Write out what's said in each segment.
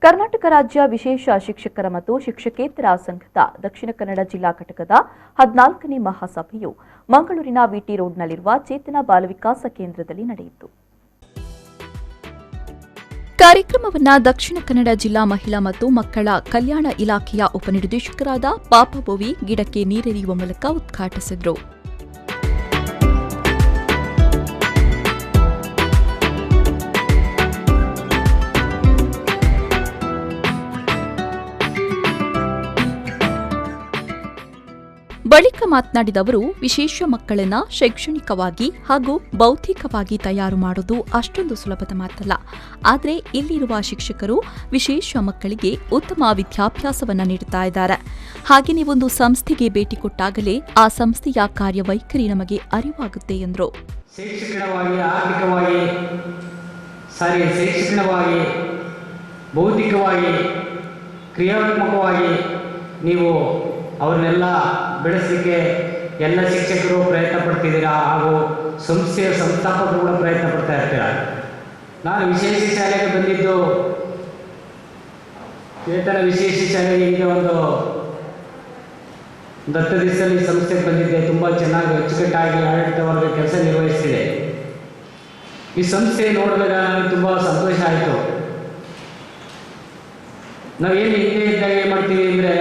ಕರ್ನಾಟಕ ರಾಜ್ಯ ವಿಶೇಷ ಶಿಕ್ಷಕರ ಮತ್ತು ಶಿಕ್ಷಕೇತರ ಸಂಘದ ದಕ್ಷಿಣ ಕನ್ನಡ ಜಿಲ್ಲಾ ಘಟಕದ 14ನೇ ಮಹಾಸಭೆಯು ಮಂಗಳೂರಿನ ವಿಟಿ ರೋಡ್ನಲ್ಲಿರುವ ಚೇತನ ಬಾಲವಿಕಾಸ ಕೇಂದ್ರದಲ್ಲಿ ನಡೆಯಿತು. ಕಾರ್ಯಕ್ರಮವನ್ನು ದಕ್ಷಿಣ ಕನ್ನಡ ಜಿಲ್ಲಾ ಮಹಿಳಾ ಮತ್ತು ಮಕ್ಕಳ ಕಲ್ಯಾಣ ಇಲಾಖೆಯ ಉಪನಿರ್ದೇಶಕರಾದ ಪಾಪ ಬೋವಿ ಗಿಡಕ್ಕೆ ನೀರೆರೆಯುವ ಮೂಲಕ ಉದ್ಘಾಟಿಸಿದರು. ಬಳಿಕ ಮಾತನಾಡಿದ ಅವರು, ವಿಶೇಷ ಮಕ್ಕಳನ್ನು ಶೈಕ್ಷಣಿಕವಾಗಿ ಹಾಗೂ ಬೌದ್ಧಿಕವಾಗಿ ತಯಾರು ಮಾಡುವುದು ಅಷ್ಟೊಂದು ಸುಲಭದ ಮಾತಲ್ಲ. ಆದರೆ ಇಲ್ಲಿರುವ ಶಿಕ್ಷಕರು ವಿಶೇಷ ಮಕ್ಕಳಿಗೆ ಉತ್ತಮ ವಿದ್ಯಾಭ್ಯಾಸವನ್ನು ನೀಡುತ್ತಾ ಇದ್ದಾರೆ. ಹಾಗೆಯೇ ಒಂದು ಸಂಸ್ಥೆಗೆ ಭೇಟಿ ಕೊಟ್ಟಾಗಲೇ ಆ ಸಂಸ್ಥೆಯ ಕಾರ್ಯವೈಖರಿ ನಮಗೆ ಅರಿವಾಗುತ್ತೆ ಎಂದರು. ಶೈಕ್ಷಣಿಕವಾಗಿ ಬೌದ್ಧಿಕವಾಗಿ ಕ್ರಿಯಾತ್ಮಕವಾಗಿ ನೀವು ಅವರನ್ನೆಲ್ಲ ಬೆಳೆಸಲಿಕ್ಕೆ ಎಲ್ಲ ಶಿಕ್ಷಕರು ಪ್ರಯತ್ನ ಪಡ್ತಿದ್ದೀರಾ, ಹಾಗೂ ಸಂಸ್ಥೆಯ ಸಂಸ್ಥಾಪಕರು ಕೂಡ ಪ್ರಯತ್ನ ಪಡ್ತಾ ಇರ್ತೀರಾ. ನಾನು ವಿಶೇಷ ಶಾಲೆಗೆ ಬಂದಿದ್ದು, ಚೇತನ ವಿಶೇಷ ಶಾಲೆಗೆ ಈಗ ಒಂದು 10 ದಿವಸದಲ್ಲಿ ಸಂಸ್ಥೆಗೆ ಬಂದಿದ್ದೆ. ತುಂಬ ಚೆನ್ನಾಗಿ ಅಚ್ಚುಕಟ್ಟಾಗಿ ಆಡಳಿತ ವರ್ಗ ಕೆಲಸ ನಿರ್ವಹಿಸ್ತಿದೆ. ಈ ಸಂಸ್ಥೆ ನೋಡಿದಾಗ ನನಗೆ ತುಂಬ ಸಂತೋಷ ಆಯಿತು. ನಾವೇನು ಹಿಂದೆ ಇದ್ದಾಗ ಏನು ಮಾಡ್ತೀವಿ ಅಂದರೆ,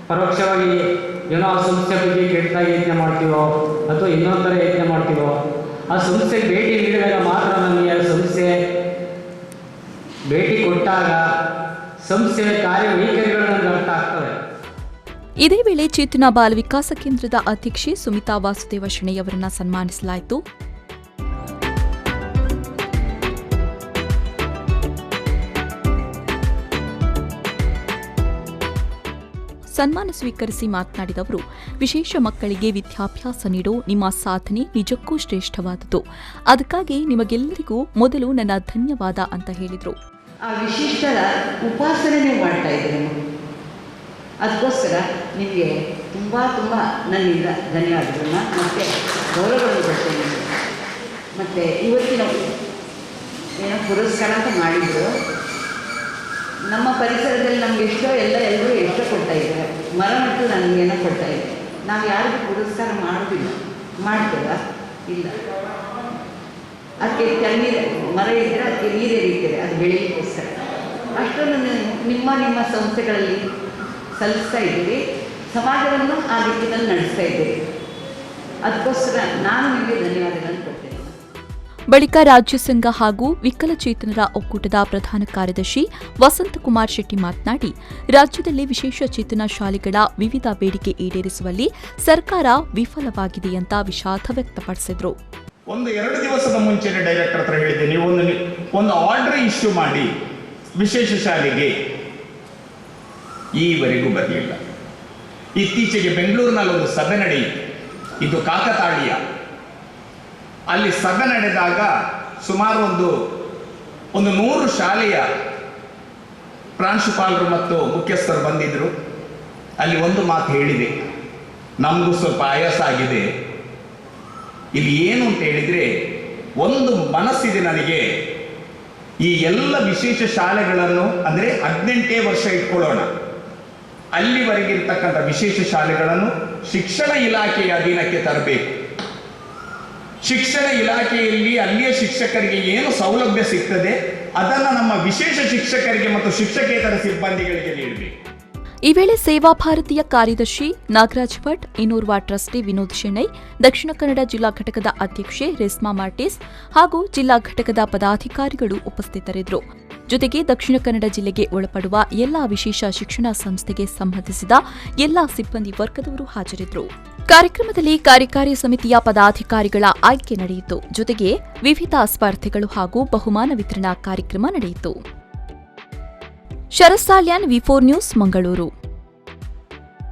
ಪರೋಕ್ಷವಾಗಿ ಏನೋ ಆ ಸಂಸ್ಥೆ ಬಗ್ಗೆ ಕೆಟ್ಟದಾಗಿ ಯತ್ನೆ ಮಾಡ್ತೀವೋ ಅಥವಾ ಇನ್ನೊಂದು ಥರ ಯತ್ನೆ ಮಾಡ್ತೀವೋ, ಆ ಸಂಸ್ಥೆಗೆ ಭೇಟಿ ನೀಡಿದಾಗ ಮಾತ್ರ ನಮಗೆ ಆ ಸಂಸ್ಥೆ ಭೇಟಿ ಕೊಟ್ಟಾಗ ಸಂಸ್ಥೆಯ ಕಾರ್ಯವೈಖರಿಗಳು ನಮಗೆ ಅರ್ಥ ಆಗ್ತವೆ. ಇದೇ ವೇಳೆ ಚೇತನ ಬಾಲ ವಿಕಾಸ ಕೇಂದ್ರದ ಅಧ್ಯಕ್ಷೆ ಸುಮಿತಾ ವಾಸುದೇವ ಶೆಣೈ ಅವರನ್ನು ಸನ್ಮಾನಿಸಲಾಯಿತು. ಸನ್ಮಾನ ಸ್ವೀಕರಿಸಿ ಮಾತನಾಡಿದ ಅವರು, ವಿಶೇಷ ಮಕ್ಕಳಿಗೆ ವಿದ್ಯಾಭ್ಯಾಸ ನೀಡೋ ನಿಮ್ಮ ಸಾಧನೆ ನಿಜಕ್ಕೂ ಶ್ರೇಷ್ಠವಾದುದು. ಅದಕ್ಕಾಗಿ ನಿಮಗೆಲ್ಲರಿಗೂ ಮೊದಲು ನನ್ನ ಧನ್ಯವಾದ ಅಂತ ಹೇಳಿದರು. ಆ ವಿಶಿಷ್ಟರ ಉಪಾಸನೆ ನೀವು ಮಾಡ್ತಾ ಇದ್ದೀರಿ, ಅದಕ್ಕೋಸ್ಕರ ನಿಮಗೆ ತುಂಬ ನನ್ನಿಂದ ಧನ್ಯವಾದಗಳನ್ನ ಮತ್ತು ಗೌರವಗಳನ್ನು ಕೊಡ್ತೇನೆ. ಮತ್ತು ಇವತ್ತಿನ ಏನೋ ಪುರಸ್ಕಾರ ಅಂತ ಮಾಡಿದ್ರು. ನಮ್ಮ ಪರಿಸರದಲ್ಲಿ ನಮ್ಗೆ ಎಲ್ಲರೂ ಎಷ್ಟೋ ಕೊಡ್ತಾ ಇದ್ದಾರೆ. ಮರ ಮತ್ತು ನನಗೇನೋ ಕೊಡ್ತಾ ಇದೆ. ನಾವು ಯಾರಿಗೂ ಪುರಸ್ಕಾರ ಮಾಡೋದಿಲ್ಲ, ಮಾಡ್ತೇವಾ? ಇಲ್ಲ. ಅದಕ್ಕೆ ಮರ ಇದ್ದರೆ ಅದಕ್ಕೆ ನೀರು ಎರೀತಾರೆ, ಅದು ಬೆಳೆಯೋಕ್ಕೋಸ್ಕರ. ಅಷ್ಟೊಂದು ನಿಮ್ಮ ಸಂಸ್ಥೆಗಳಲ್ಲಿ ಸಲ್ಲಿಸ್ತಾ ಇದ್ದೀರಿ, ಸಮಾಜವನ್ನು ಆ ರೀತಿಯಲ್ಲಿ ನಡೆಸ್ತಾ ಇದ್ದೀರಿ. ಅದಕ್ಕೋಸ್ಕರ ನಾನು ನಿಮಗೆ ಧನ್ಯವಾದಗಳನ್ನು ಕೊಡ್ತೇನೆ. ಬಳಿಕ ರಾಜ್ಯ ಸಂಘ ಹಾಗೂ ವಿಕಲಚೇತನರ ಒಕ್ಕೂಟದ ಪ್ರಧಾನ ಕಾರ್ಯದರ್ಶಿ ವಸಂತಕುಮಾರ್ ಶೆಟ್ಟಿ ಮಾತನಾಡಿ, ರಾಜ್ಯದಲ್ಲಿ ವಿಶೇಷ ಚೇತನ ಶಾಲೆಗಳ ವಿವಿಧ ಬೇಡಿಕೆ ಈಡೇರಿಸುವಲ್ಲಿ ಸರ್ಕಾರ ವಿಫಲವಾಗಿದೆ ಅಂತ ವಿಷಾದ ವ್ಯಕ್ತಪಡಿಸಿದರು. 1-2 ದಿವಸದ ಮುಂಚೆನೆ ಡೈರೆಕ್ಟರ್ ಹತ್ರ ಹೇಳಿದ್ದೆ, ನೀವು ಒಂದು ಆರ್ಡರ್ ಇಶ್ಯೂ ಮಾಡಿ ವಿಶೇಷ ಶಾಲೆಗೆ. ಈವರೆಗೂ ಬರಲಿಲ್ಲ. ಇತ್ತೀಚೆಗೆ ಬೆಂಗಳೂರಿನಲ್ಲಿ ಒಂದು ಸಭೆ ನಡೆಯಿತು, ಇದು ಕಾಕತಾಳೀಯ. ಅಲ್ಲಿ ಸಭೆ ನಡೆದಾಗ ಸುಮಾರು ಒಂದು 100 ಶಾಲೆಯ ಪ್ರಾಂಶುಪಾಲರು ಮತ್ತು ಮುಖ್ಯಸ್ಥರು ಬಂದಿದ್ದರು. ಅಲ್ಲಿ ಒಂದು ಮಾತು ಹೇಳಿದೆ, ನಮಗೂ ಸ್ವಲ್ಪ ಆಯಾಸ ಆಗಿದೆ. ಇಲ್ಲಿ ಏನು ಅಂತ ಹೇಳಿದರೆ, ಒಂದು ಮನಸ್ಸಿದೆ ನನಗೆ, ಈ ಎಲ್ಲ ವಿಶೇಷ ಶಾಲೆಗಳನ್ನು ಅಂದರೆ 18 ವರ್ಷ ಇಟ್ಕೊಳ್ಳೋಣ, ಅಲ್ಲಿವರೆಗೆ ಇರ್ತಕ್ಕಂಥ ವಿಶೇಷ ಶಾಲೆಗಳನ್ನು ಶಿಕ್ಷಣ ಇಲಾಖೆಯ ಅಧೀನಕ್ಕೆ ತರಬೇಕು. ಶಿಕ್ಷಣ ಇಲಾಖೆಯಲ್ಲಿ ಅಲ್ಲಿಯ ಶಿಕ್ಷಕರಿಗೆ ಏನು ಸೌಲಭ್ಯ ಸಿಗ್ತದೆ ಅದನ್ನು ನಮ್ಮ ವಿಶೇಷ ಶಿಕ್ಷಕರಿಗೆ ಮತ್ತು ಶಿಕ್ಷಕೇತರ ಸಿಬ್ಬಂದಿಗಳಿಗೆ ನೀಡಬೇಕು. ಈ ವೇಳೆ ಸೇವಾ ಭಾರತೀಯ ಕಾರ್ಯದರ್ಶಿ ನಾಗರಾಜ್ ಭಟ್, ಇನ್ನೋರ್ವ ಟ್ರಸ್ಟಿ ವಿನೋದ್ ಶೆಣೈ, ದಕ್ಷಿಣ ಕನ್ನಡ ಜಿಲ್ಲಾ ಘಟಕದ ಅಧ್ಯಕ್ಷೆ ರೇಸ್ಮಾ ಮಾರ್ಟಿಸ್ ಹಾಗೂ ಜಿಲ್ಲಾ ಘಟಕದ ಪದಾಧಿಕಾರಿಗಳು ಉಪಸ್ಥಿತರಿದ್ದರು. ಜೊತೆಗೆ ದಕ್ಷಿಣ ಕನ್ನಡ ಜಿಲ್ಲೆಗೆ ಒಳಪಡುವ ಎಲ್ಲಾ ವಿಶೇಷ ಶಿಕ್ಷಣ ಸಂಸ್ಥೆಗೆ ಸಂಬಂಧಿಸಿದ ಎಲ್ಲಾ ಸಿಬ್ಬಂದಿ ವರ್ಗದವರು ಹಾಜರಿದ್ದರು. ಕಾರ್ಯಕ್ರಮದಲ್ಲಿ ಕಾರ್ಯಕಾರಿ ಸಮಿತಿಯ ಪದಾಧಿಕಾರಿಗಳ ಆಯ್ಕೆ ನಡೆಯಿತು. ಜೊತೆಗೆ ವಿವಿಧ ಸ್ಪರ್ಧೆಗಳು ಹಾಗೂ ಬಹುಮಾನ ವಿತರಣಾ ಕಾರ್ಯಕ್ರಮ ನಡೆಯಿತು. ಶರತ್ ಸಾಲ್ಯಾನ್, ವಿ4 ನ್ಯೂಸ್, ಮಂಗಳೂರು.